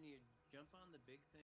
and you jump on the big thing.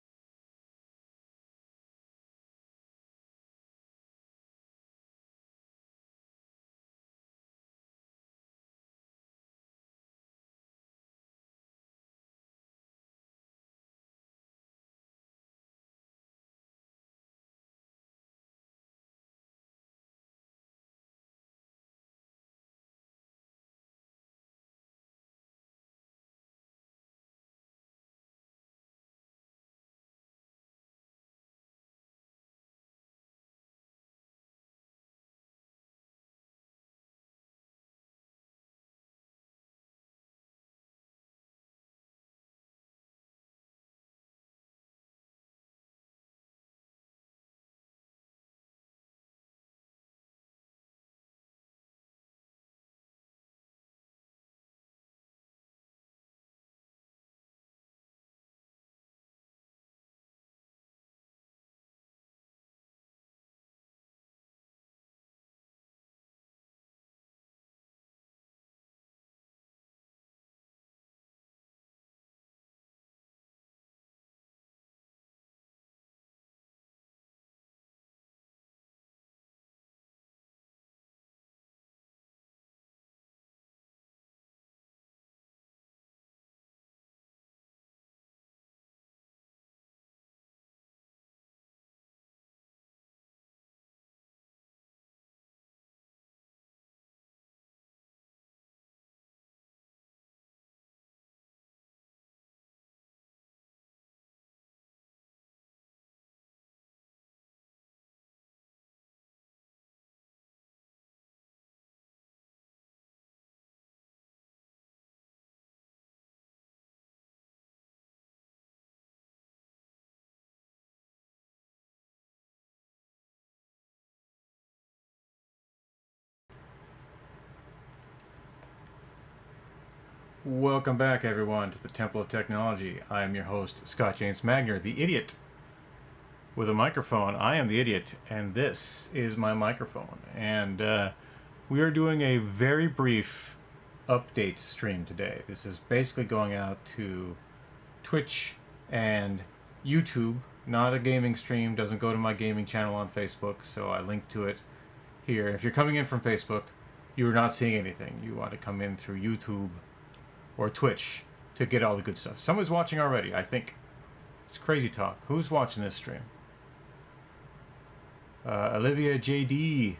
Welcome back, everyone, to the Temple of Technology. I am your host, Scott James Magner, the idiot with a microphone. I am the idiot, and this is my microphone. And we are doing a very brief update stream today. This is basically going out to Twitch and YouTube, not a gaming stream, doesn't go to my gaming channel on Facebook, so I link to it here. If you're coming in from Facebook, you're not seeing anything. You want to come in through YouTube or Twitch to get all the good stuff. Someone's watching already, I think. It's crazy talk. Who's watching this stream? Olivia JD.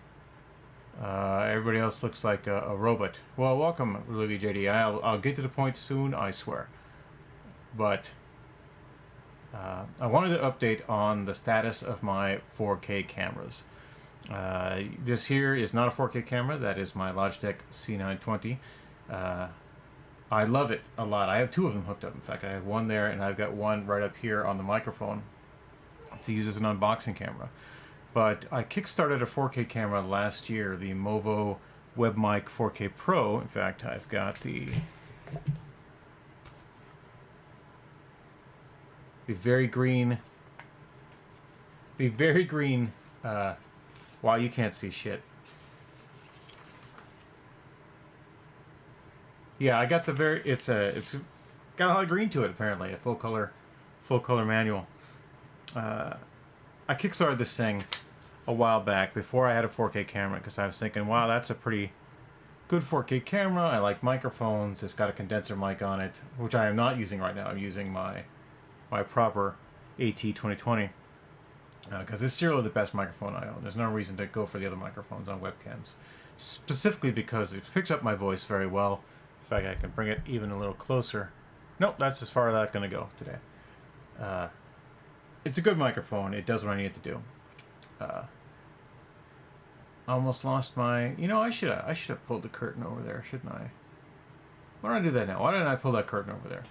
Everybody else looks like a robot. Well, welcome, Olivia JD. I'll get to the point soon, I swear. But I wanted to update on the status of my 4K cameras. This here is not a 4K camera. That is my Logitech C920. I love it a lot. I have two of them hooked up. In fact, I have one there, and I've got one right up here on the microphone to use as an unboxing camera. But I kickstarted a 4K camera last year, the Movo WebMic 4K Pro. In fact, I've got the very green, wow, you can't see shit. Yeah, I got the it's got a lot of green to it, apparently, a full color manual. I kickstarted this thing a while back before I had a 4K camera, because I was thinking, wow, that's a pretty good 4K camera. I like microphones. It's got a condenser mic on it, which I am not using right now. I'm using my proper AT2020, because it's still the best microphone I own. There's no reason to go for the other microphones on webcams, specifically because it picks up my voice very well. In fact, I can bring it even a little closer. Nope, that's as far as that's going to go today. It's a good microphone. It does what I need it to do. I almost lost my... You know, I should have pulled the curtain over there, shouldn't I? Why don't I do that now? Why didn't I pull that curtain over there?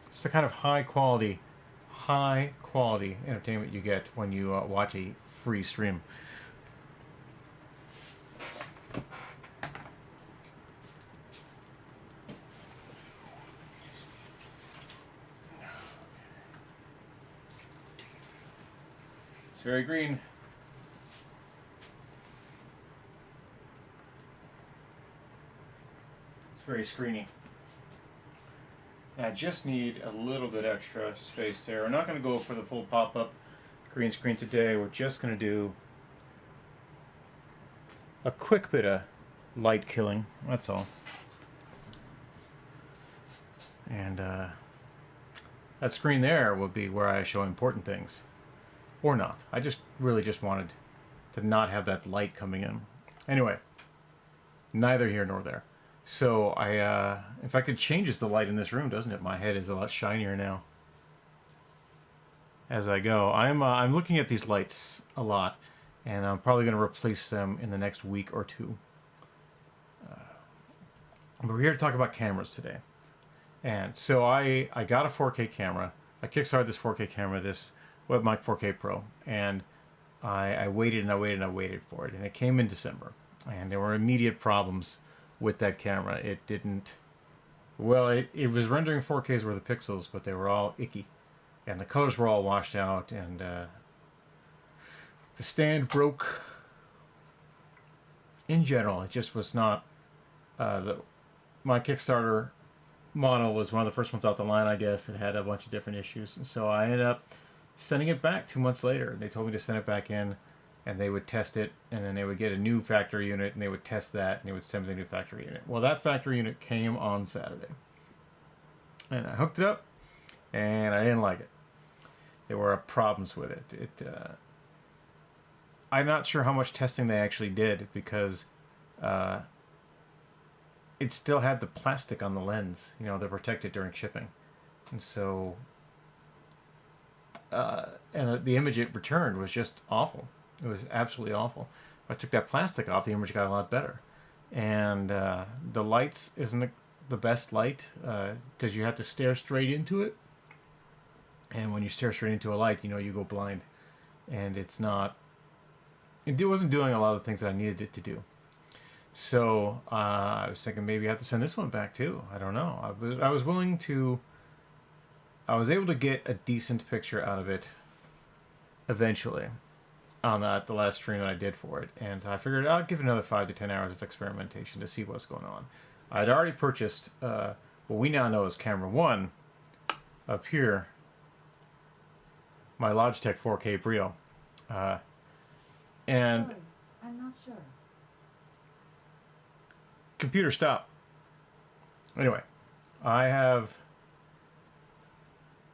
It's the kind of high quality entertainment you get when you watch a free stream. It's very green. It's very screeny. I just need a little bit extra space there. We're not going to go for the full pop-up green screen today. We're just going to do a quick bit of light killing. That's all. And that screen there will be where I show important things. Or not. I just really just wanted to not have that light coming in. Anyway, neither here nor there. So in fact, it changes the light in this room, doesn't it? My head is a lot shinier now. As I go, I'm looking at these lights a lot, and I'm probably going to replace them in the next week or two. But we're here to talk about cameras today. And so I got a 4K camera. I kickstarted this 4K camera, this Webmic 4K Pro, and I waited and I waited and I waited for it, and it came in December, and there were immediate problems with that camera. It didn't, well, it was rendering 4Ks worth of pixels, but they were all icky, and the colors were all washed out, and the stand broke. In general, it just was not, my Kickstarter model was one of the first ones out the line, I guess. It had a bunch of different issues, and so I ended up sending it back 2 months later. They told me to send it back in, and they would test it, and then they would get a new factory unit, and they would test that, and they would send me the new factory unit. Well, that factory unit came on Saturday, and I hooked it up, and I didn't like it. There were problems with it. I'm not sure how much testing they actually did, because it still had the plastic on the lens, you know, to protect it during shipping. And so, and the image it returned was just awful. It was absolutely awful. If I took that plastic off, the image got a lot better. And the lights isn't the best light, because you have to stare straight into it. And when you stare straight into a light, you know, you go blind. And it wasn't doing a lot of the things that I needed it to do. So I was thinking maybe I have to send this one back too. I don't know. I was willing to. I was able to get a decent picture out of it eventually on the last stream that I did for it, and I figured I'd give it another 5 to 10 hours of experimentation to see what's going on. I'd already purchased what we now know as Camera 1 up here, my Logitech 4K Brio, and Sorry, I'm not sure. Computer, stop. Anyway, I have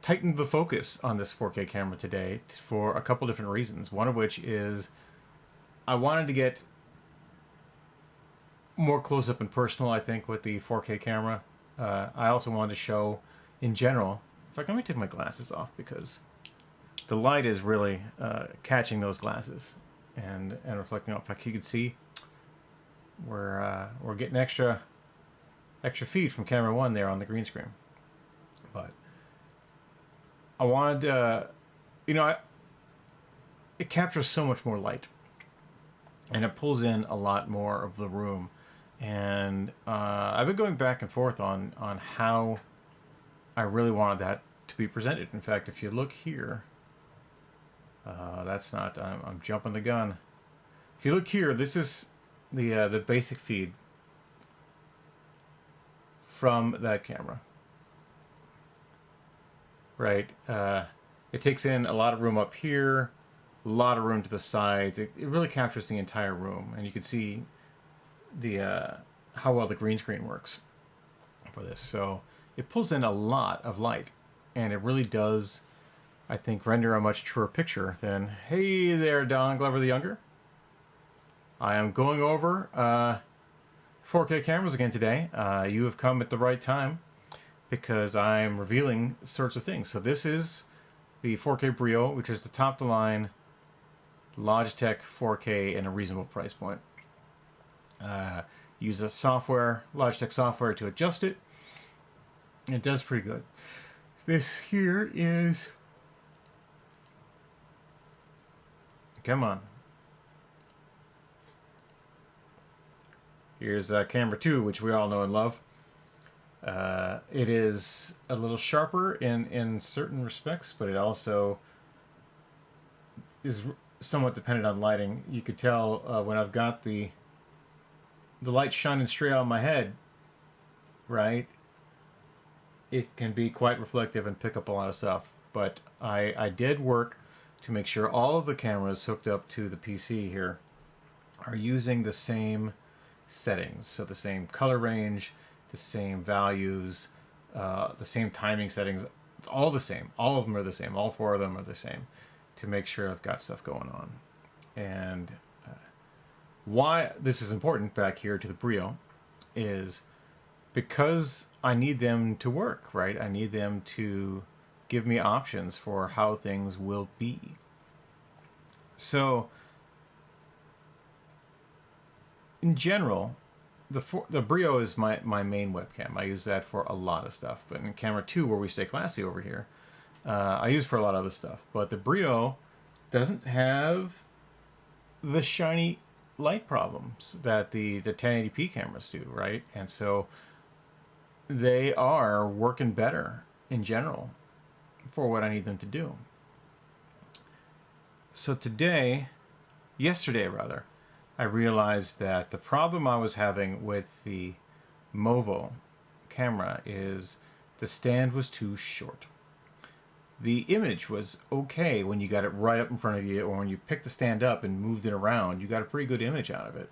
tightened the focus on this 4K camera today for a couple different reasons. One of which is I wanted to get more close-up and personal, I think, with the 4K camera. I also wanted to show, in general... In fact, let me take my glasses off, because the light is really catching those glasses and reflecting off. In fact, you can see we're getting extra feed from camera 1 there on the green screen. But I wanted, it captures so much more light, and it pulls in a lot more of the room. And I've been going back and forth on how I really wanted that to be presented. In fact, if you look here, that's not, I'm jumping the gun. If you look here, this is the basic feed from that camera. Right, it takes in a lot of room up here, a lot of room to the sides. It really captures the entire room, and you can see the how well the green screen works for this. So it pulls in a lot of light, and it really does, I think, render a much truer picture than, hey there, Don Glover the Younger. I am going over 4K cameras again today. You have come at the right time, because I'm revealing sorts of things. So this is the 4K Brio, which is the top-of-the-line Logitech 4K in a reasonable price point. Use a Logitech software to adjust it. It does pretty good. This here is... Come on. Here's camera 2, which we all know and love. It is a little sharper in certain respects, but it also is somewhat dependent on lighting. You could tell when I've got the light shining straight on my head, right? it can be quite reflective and pick up a lot of stuff. But I did work to make sure all of the cameras hooked up to the PC here are using the same settings. So the same color range, the same values, the same timing settings. It's all the same. All of them are the same. All four of them are the same to make sure I've got stuff going on. And why this is important back here to the Brio is because I need them to work, right? I need them to give me options for how things will be. So, in general, the Brio is my main webcam. I use that for a lot of stuff. But in camera 2, where we stay classy over here, I use for a lot of other stuff. But the Brio doesn't have the shiny light problems that the 1080p cameras do, right? And so they are working better in general for what I need them to do. So yesterday rather, I realized that the problem I was having with the Movo camera is the stand was too short. The image was okay when you got it right up in front of you, or when you picked the stand up and moved it around, you got a pretty good image out of it.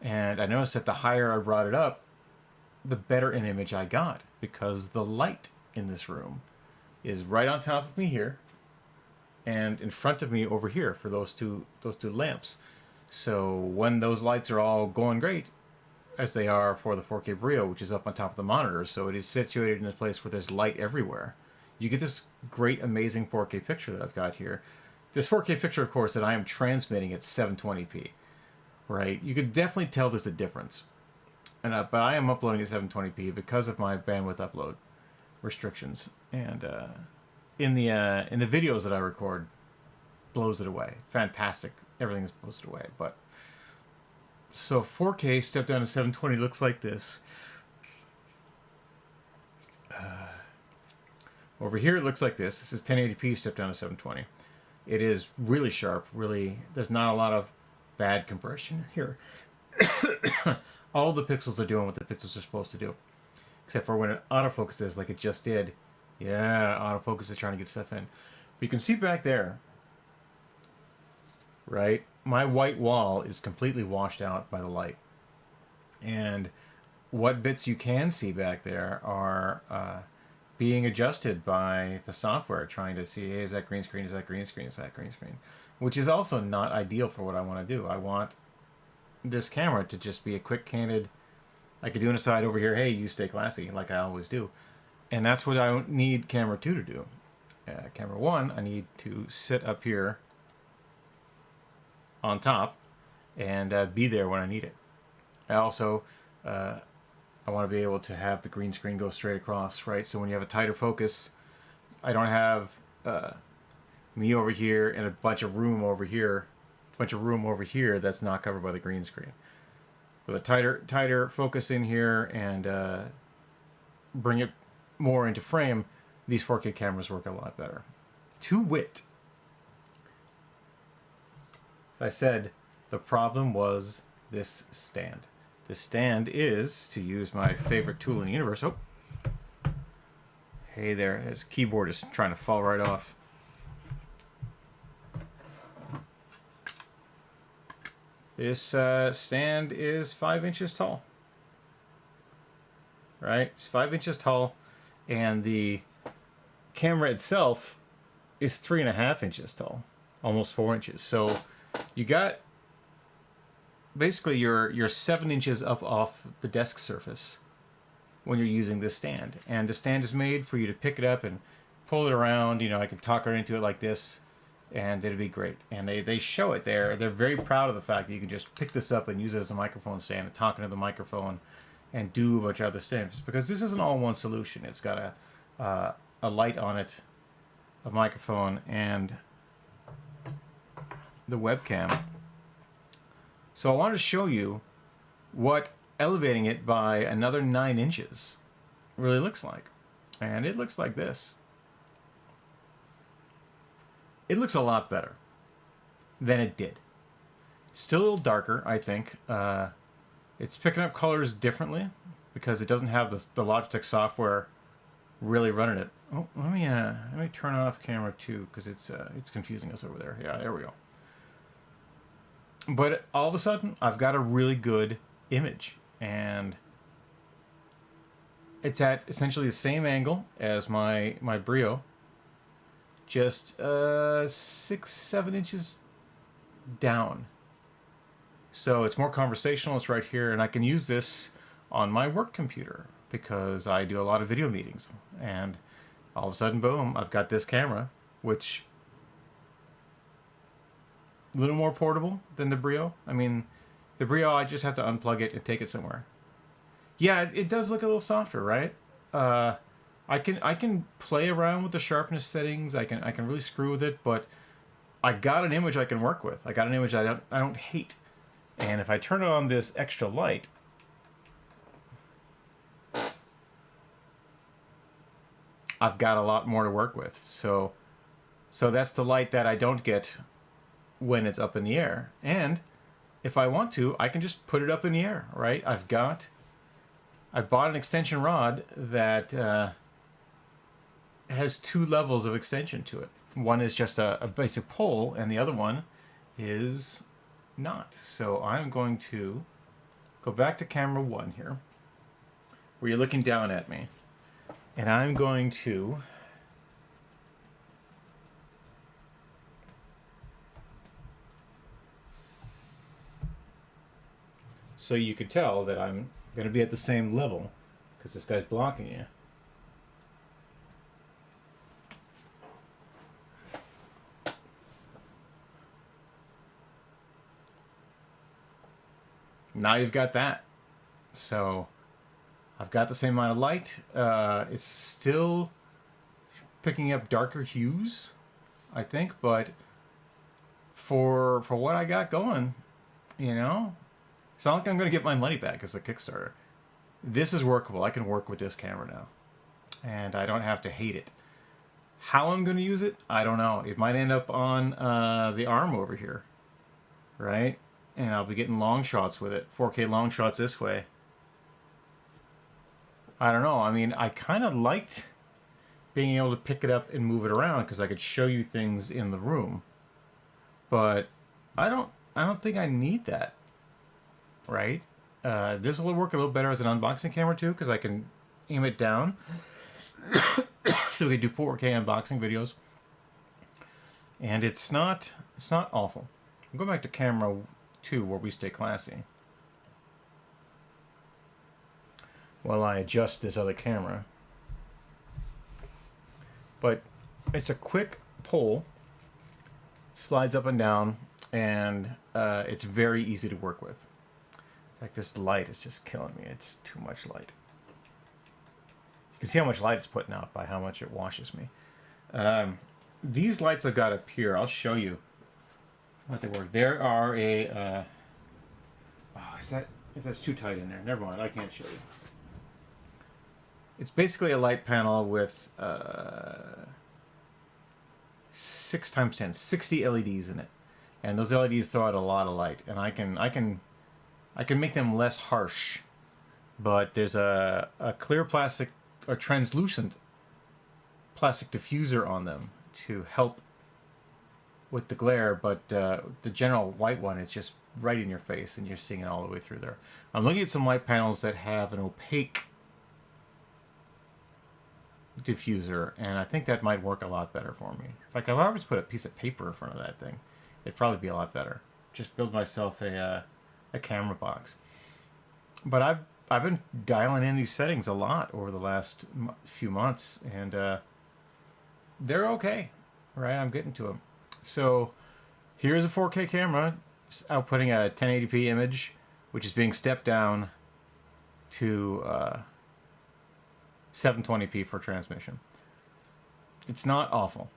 And I noticed that the higher I brought it up, the better an image I got, because the light in this room is right on top of me here and in front of me over here for those two lamps. So when those lights are all going great, as they are for the 4K Brio, which is up on top of the monitor, so it is situated in a place where there's light everywhere, you get this great, amazing 4K picture that I've got here. This 4K picture, of course, that I am transmitting at 720p, right? You could definitely tell there's a difference. But I am uploading at 720p because of my bandwidth upload restrictions. And in the videos that I record, blows it away. Fantastic. Everything is blows it away. But so 4K stepped down to 720 looks like this. Over here it looks like this. This is 1080p stepped down to 720. It is really sharp. Really, there's not a lot of bad compression here. All the pixels are doing what the pixels are supposed to do, except for when it autofocuses like it just did. Yeah, autofocus is trying to get stuff in. But you can see back there, right? My white wall is completely washed out by the light. And what bits you can see back there are being adjusted by the software, trying to see, hey, is that green screen, is that green screen, is that green screen? Which is also not ideal for what I want to do. I want this camera to just be a quick, candid, I could do an aside over here, hey, you stay classy, like I always do. And that's what I need camera 2 to do. Camera 1, I need to sit up here on top and be there when I need it. I also, I want to be able to have the green screen go straight across, right? So when you have a tighter focus, I don't have me over here and a bunch of room over here, that's not covered by the green screen. With a tighter focus in here and bring it more into frame, these 4K cameras work a lot better. To wit, as I said, the problem was this stand. This stand is, to use my favorite tool in the universe, oh, hey there, his keyboard is trying to fall right off. This stand is 5 inches tall. Right? It's 5 inches tall, and the camera itself is 3.5 inches tall, almost 4 inches. So you got basically you're 7 inches up off the desk surface when you're using this stand. And the stand is made for you to pick it up and pull it around. You know, I can talk right into it like this, and it'll be great. And they show it there. They're very proud of the fact that you can just pick this up and use it as a microphone stand and talk into the microphone and do a bunch of other things. Because this is an all-in-one solution. It's got a light on it, a microphone, and the webcam. So I wanted to show you what elevating it by another 9 inches really looks like. And it looks like this. It looks a lot better than it did. Still a little darker, I think. It's picking up colors differently because it doesn't have the Logitech software really running it. Oh, let me turn off camera 2 because it's confusing us over there. Yeah, there we go. But all of a sudden, I've got a really good image, and it's at essentially the same angle as my Brio, just 6-7 inches down. So it's more conversational. It's right here, and I can use this on my work computer because I do a lot of video meetings. And all of a sudden, boom, I've got this camera, which a little more portable than the Brio. I mean, the Brio, I just have to unplug it and take it somewhere. Yeah, it does look a little softer, right? I can play around with the sharpness settings. I can really screw with it, but I got an image I can work with. I got an image I don't hate. And if I turn on this extra light, I've got a lot more to work with. So that's the light that I don't get when it's up in the air. And if I want to, I can just put it up in the air, right? I've bought an extension rod that has 2 levels of extension to it. One is just a basic pole, and the other one is not. So I'm going to go back to camera 1 here, where you're looking down at me. And I'm going to so you can tell that I'm going to be at the same level because this guy's blocking you. Now you've got that. So I've got the same amount of light. It's still picking up darker hues, I think, but for what I got going, you know, it's not like I'm going to get my money back as a Kickstarter. This is workable. I can work with this camera now, and I don't have to hate it. How I'm going to use it, I don't know. It might end up on the arm over here, right? And I'll be getting long shots with it, 4K long shots this way. I don't know. I mean, I kind of liked being able to pick it up and move it around because I could show you things in the room. But I don't think I need that, right? This will work a little better as an unboxing camera too because I can aim it down. So we can do 4K unboxing videos. And it's not awful. I'll go back to camera 2 where we stay classy. While I adjust this other camera. But it's a quick pull, slides up and down, and it's very easy to work with. Like this light is just killing me. It's too much light. You can see how much light it's putting out by how much it washes me. These lights I've got up here, I'll show you what they work. There are a... that's too tight in there. Never mind, I can't show you. It's basically a light panel with 6 times 10, 60 LEDs in it, and those LEDs throw out a lot of light. And I can make them less harsh, but there's a clear plastic or translucent plastic diffuser on them to help with the glare. But the general white one, it's just right in your face, and you're seeing it all the way through there. I'm looking at some light panels that have an opaque diffuser, and I think that might work a lot better for me. Like if I was put a piece of paper in front of that thing, it'd probably be a lot better. Just build myself a camera box. But I've been dialing in these settings a lot over the last few months, and they're okay, right? I'm getting to them. So here's a 4K camera outputting a 1080p image, which is being stepped down to 720p for transmission. It's not awful.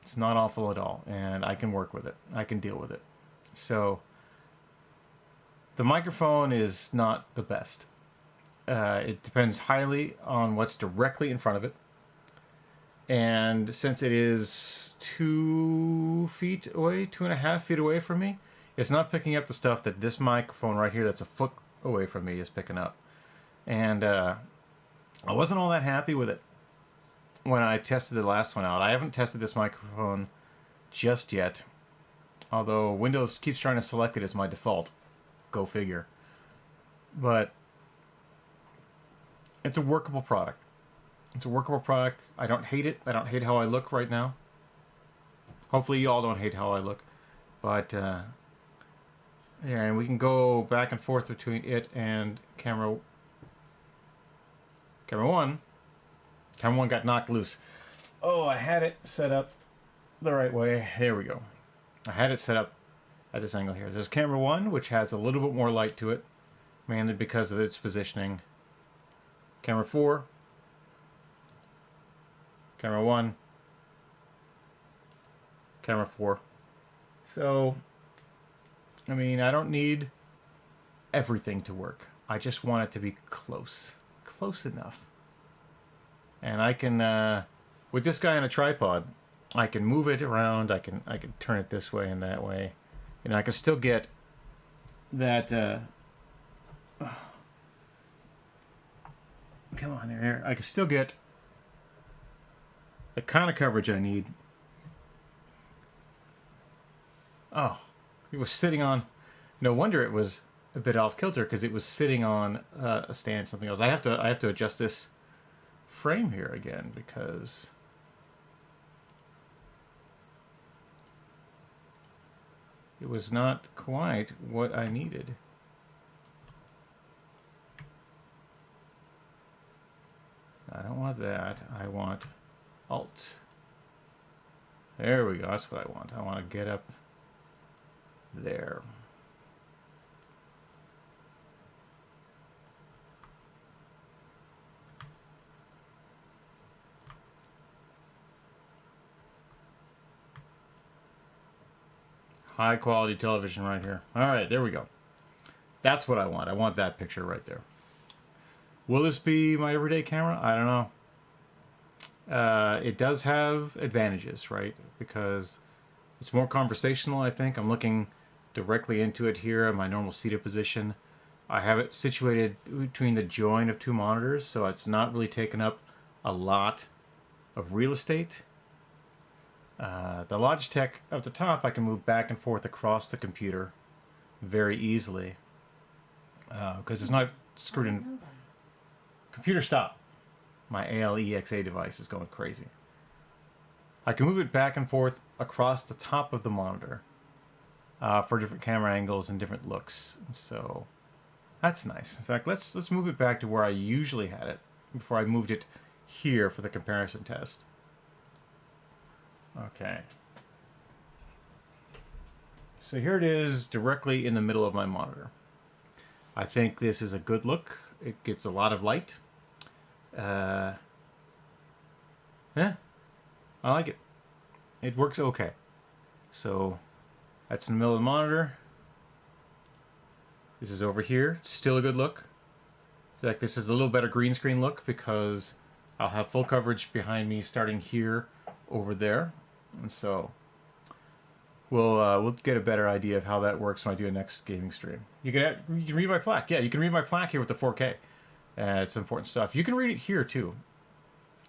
It's not awful at all, and I can work with it. I can deal with it. So the microphone is not the best. It depends highly on what's directly in front of it. And since it is 2 feet away, 2.5 feet away from me, it's not picking up the stuff that this microphone right here that's a foot away from me is picking up. And I wasn't all that happy with it. when I tested the last one out. I haven't tested this microphone just yet, although Windows keeps trying to select it as my default. Go figure. But it's a workable product. It's a workable product. I don't hate it. I don't hate how I look right now. Hopefully you all don't hate how I look. But, yeah, and we can go back and forth between it and camera 1. Camera 1 got knocked loose. Oh, I had it set up the right way. There we go. I had it set up at this angle here. There's camera 1, which has a little bit more light to it, mainly because of its positioning. Camera 4. Camera 1. Camera 4. So, I mean, I don't need everything to work. I just want it to be close. Close enough. And I can, with this guy on a tripod, I can move it around. I can turn it this way and that way. And I can still get that, come on there. I can still get the kind of coverage I need. Oh, it was sitting on... No wonder it was a bit off kilter, because it was sitting on a stand, something else. I have to adjust this frame here again, because it was not quite what I needed. I don't want that. I want Alt. There we go. That's what I want. I want to get up there. High quality television right here. All right, there we go. That's what I want. I want that picture right there. Will this be my everyday camera? I don't know. It does have advantages, right? Because it's more conversational, I think. I'm looking directly into it here in my normal seated position. I have it situated between the join of two monitors, so it's not really taking up a lot of real estate. The Logitech up the top, I can move back and forth across the computer very easily because it's not screwed in. Computer stop. My ALEXA device is going crazy. I can move it back and forth across the top of the monitor for different camera angles and different looks. So that's nice. In fact, let's move it back to where I usually had it before I moved it here for the comparison test. Okay. So here it is directly in the middle of my monitor. I think this is a good look. It gets a lot of light. Yeah, I like it. It works okay. So that's in the middle of the monitor. This is over here. Still a good look. In fact, this is a little better green screen look because I'll have full coverage behind me starting here over there. And so we'll get a better idea of how that works when I do a next gaming stream. You can read my plaque. Yeah, you can read my plaque here with the 4K. It's important stuff. You can read it here too.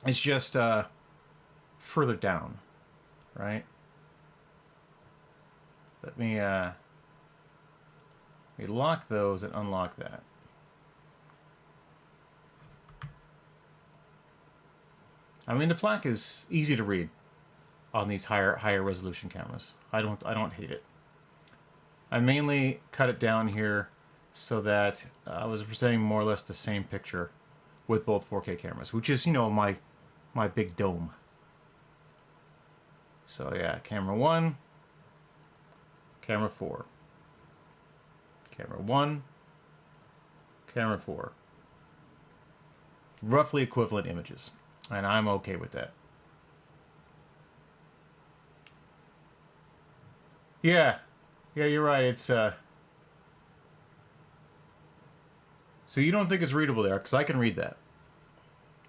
It's just further down, right? Let me lock those and unlock that. I mean, the plaque is easy to read on these higher resolution cameras. I don't hate it. I mainly cut it down here so that I was presenting more or less the same picture with both 4K cameras, which is, you know, my big dome. So yeah, camera 1, camera 4, camera 1, camera 4. Roughly equivalent images, and I'm okay with that. Yeah, you're right. It's so you don't think it's readable there? Because I can read that.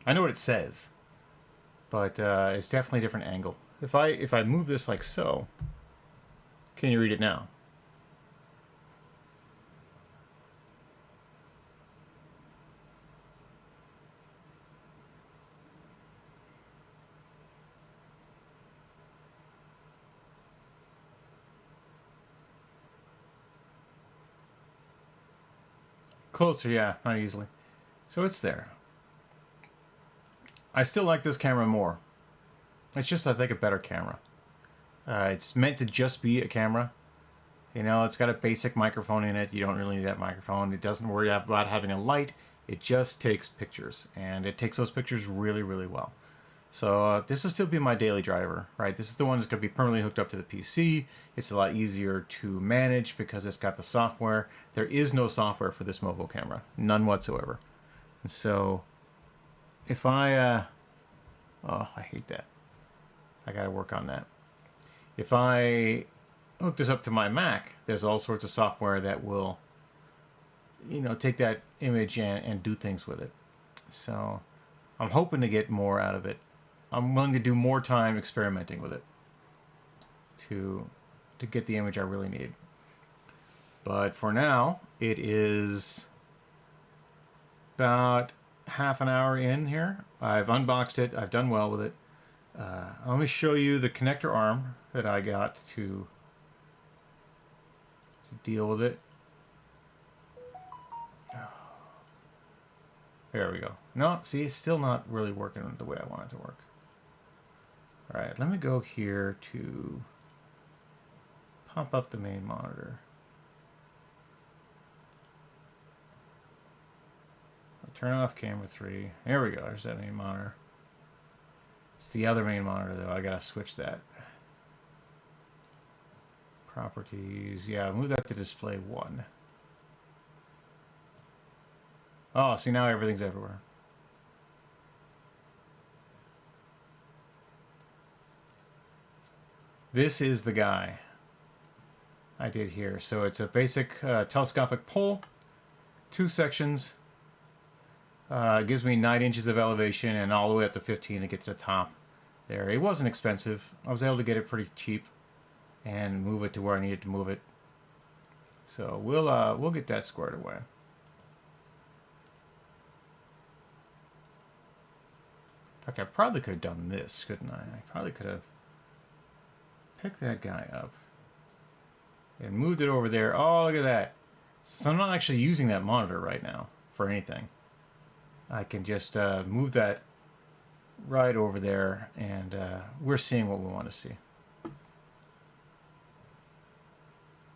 I know what it says, but it's definitely a different angle. If I move this like so, can you read it now? closer, yeah, not easily. So it's there. I still like this camera more. It's just, I think, a better camera. It's meant to just be a camera. You know, it's got a basic microphone in it. You don't really need that microphone. It doesn't worry about having a light. It just takes pictures. And it takes those pictures really, really well. So this will still be my daily driver, right? This is the one that's going to be permanently hooked up to the PC. It's a lot easier to manage because it's got the software. There is no software for this Movo camera. None whatsoever. And so if I... oh, I hate that. I got to work on that. If I hook this up to my Mac, there's all sorts of software that will, you know, take that image and do things with it. So I'm hoping to get more out of it. I'm willing to do more time experimenting with it to get the image I really need. But for now, it is about half an hour in here. I've unboxed it. I've done well with it. Let me show you the connector arm that I got to deal with it. There we go. No, see, it's still not really working the way I want it to work. All right, let me go here to pop up the main monitor. I'll turn off camera 3. There we go, there's that main monitor. It's the other main monitor though, I gotta switch that. Properties, yeah, move that to display 1. Oh, see, now everything's everywhere. This is the guy I did here. So it's a basic telescopic pole, 2 sections. It gives me 9 inches of elevation and all the way up to 15 to get to the top there. It wasn't expensive. I was able to get it pretty cheap and move it to where I needed to move it. So we'll get that squared away. In fact, I probably could have done this, couldn't I? I probably could have picked that guy up and moved it over there. Oh, look at that. So I'm not actually using that monitor right now for anything. I can just move that right over there, and we're seeing what we want to see. In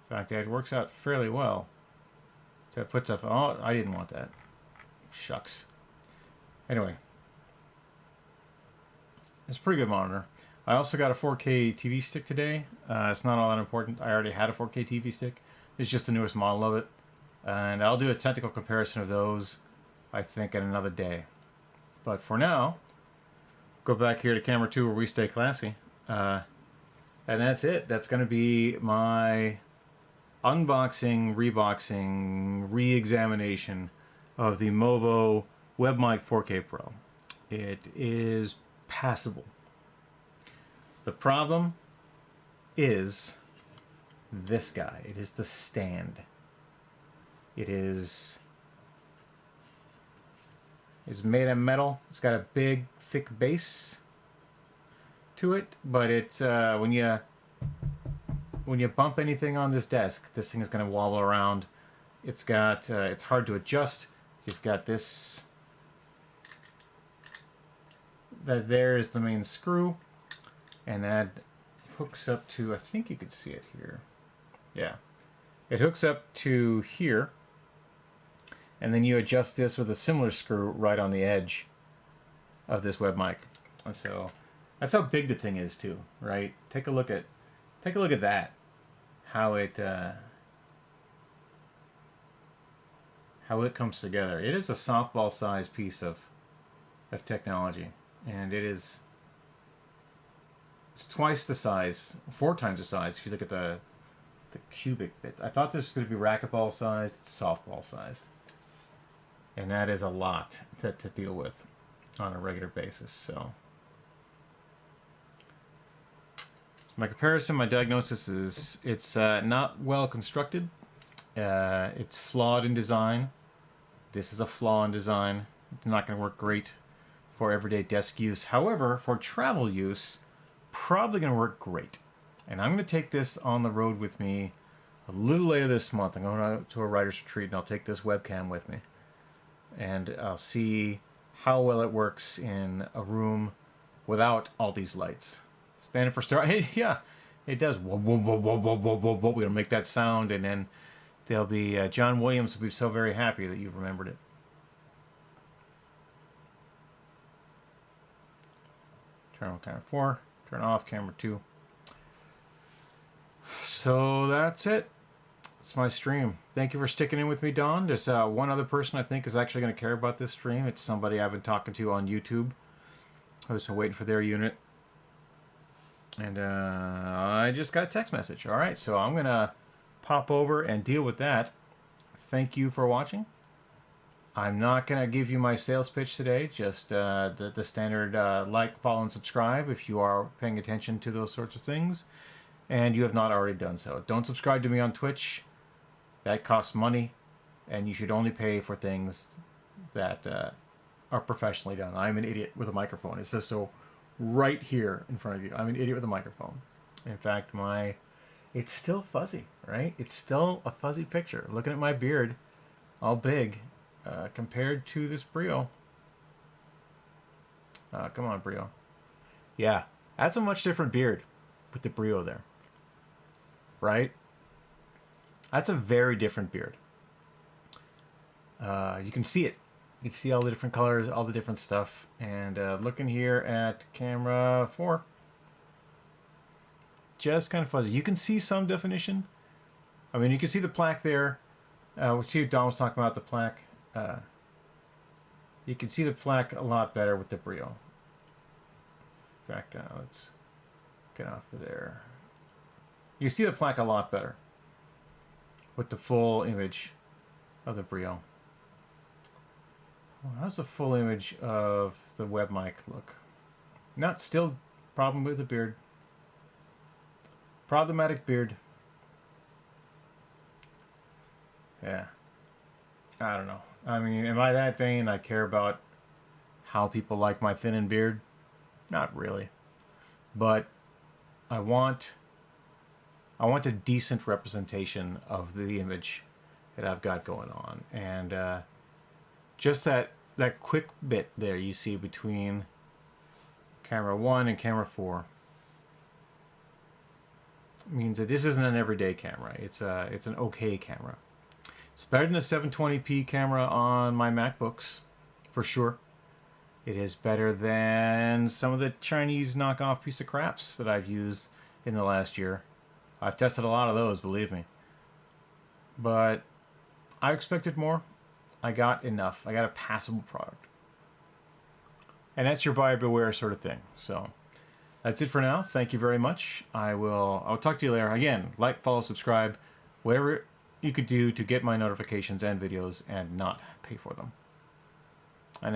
fact, it works out fairly well. So it puts up... Oh, I didn't want that. Shucks. Anyway. It's a pretty good monitor. I also got a 4K TV stick today. It's not all that important. I already had a 4K TV stick. It's just the newest model of it. And I'll do a technical comparison of those, I think, in another day. But for now, go back here to camera 2 where we stay classy. And that's it. That's going to be my unboxing, reboxing, re-examination of the Movo WebMic 4K Pro. It is passable. The problem is this guy. It is the stand. It's made of metal. It's got a big, thick base to it, but it's when you bump anything on this desk, this thing is going to wobble around. It's got it's hard to adjust. You've got this. That there is the main screw, and that hooks up to, I think you could see it here. Yeah, it hooks up to here, and then you adjust this with a similar screw right on the edge of this web mic. And so that's how big the thing is too, right? Take a look at that. How it comes together. It is a softball-sized piece of technology, and it's twice the size, 4 times the size if you look at the cubic bit. I thought this was going to be racquetball sized. It's softball sized, and that is a lot to deal with on a regular basis. So my comparison, my diagnosis is it's not well constructed. It's flawed in design. This is a flaw in design. It's not going to work great for everyday desk use. However, for travel use, probably going to work great. And I'm going to take this on the road with me a little later this month, I'm going out to a writer's retreat, and I'll take this webcam with me. And I'll see how well it works in a room without all these lights. Standing for star. Hey, yeah, it does. Whoa, whoa, whoa, whoa, whoa, whoa, whoa, whoa. We'll make that sound, and then they'll be John Williams will be so very happy that you've remembered it. Turn on camera 4. Turn off camera 2. So that's it. It's my stream. Thank you for sticking in with me, Don. There's one other person I think is actually going to care about this stream. It's somebody I've been talking to on YouTube. I've just been waiting for their unit. And I just got a text message. All right, so I'm going to pop over and deal with that. Thank you for watching. I'm not going to give you my sales pitch today, just the standard like, follow, and subscribe if you are paying attention to those sorts of things and you have not already done so. Don't subscribe to me on Twitch. That costs money, and you should only pay for things that are professionally done. I'm an idiot with a microphone. It says so right here in front of you. I'm an idiot with a microphone. In fact, it's still fuzzy, right? It's still a fuzzy picture. Looking at my beard, all big, compared to this Brio. Come on, Brio. Yeah, that's a much different beard with the Brio there, right? That's a very different beard. You can see it. You can see all the different colors, all the different stuff. And looking here at camera 4, just kind of fuzzy. You can see some definition. I mean, you can see the plaque there. Which Don was talking about the plaque. You can see the plaque a lot better with the Brio. In fact, let's get off of there. You see the plaque a lot better with the full image of the Brio. Well, how's the full image of the web mic look? Not still problem with the beard. Problematic beard. Yeah. I don't know. I mean, am I that vain? I care about how people like my thin beard? Not really. But I want a decent representation of the image that I've got going on. And just that quick bit there you see between camera 1 and camera 4 means that this isn't an everyday camera. It's an okay camera. It's better than a 720p camera on my MacBooks, for sure. It is better than some of the Chinese knockoff piece of craps that I've used in the last year. I've tested a lot of those, believe me. But I expected more. I got enough. I got a passable product. And that's your buyer beware sort of thing. So that's it for now. Thank you very much. I'll talk to you later. Again, like, follow, subscribe, whatever you could do to get my notifications and videos and not pay for them.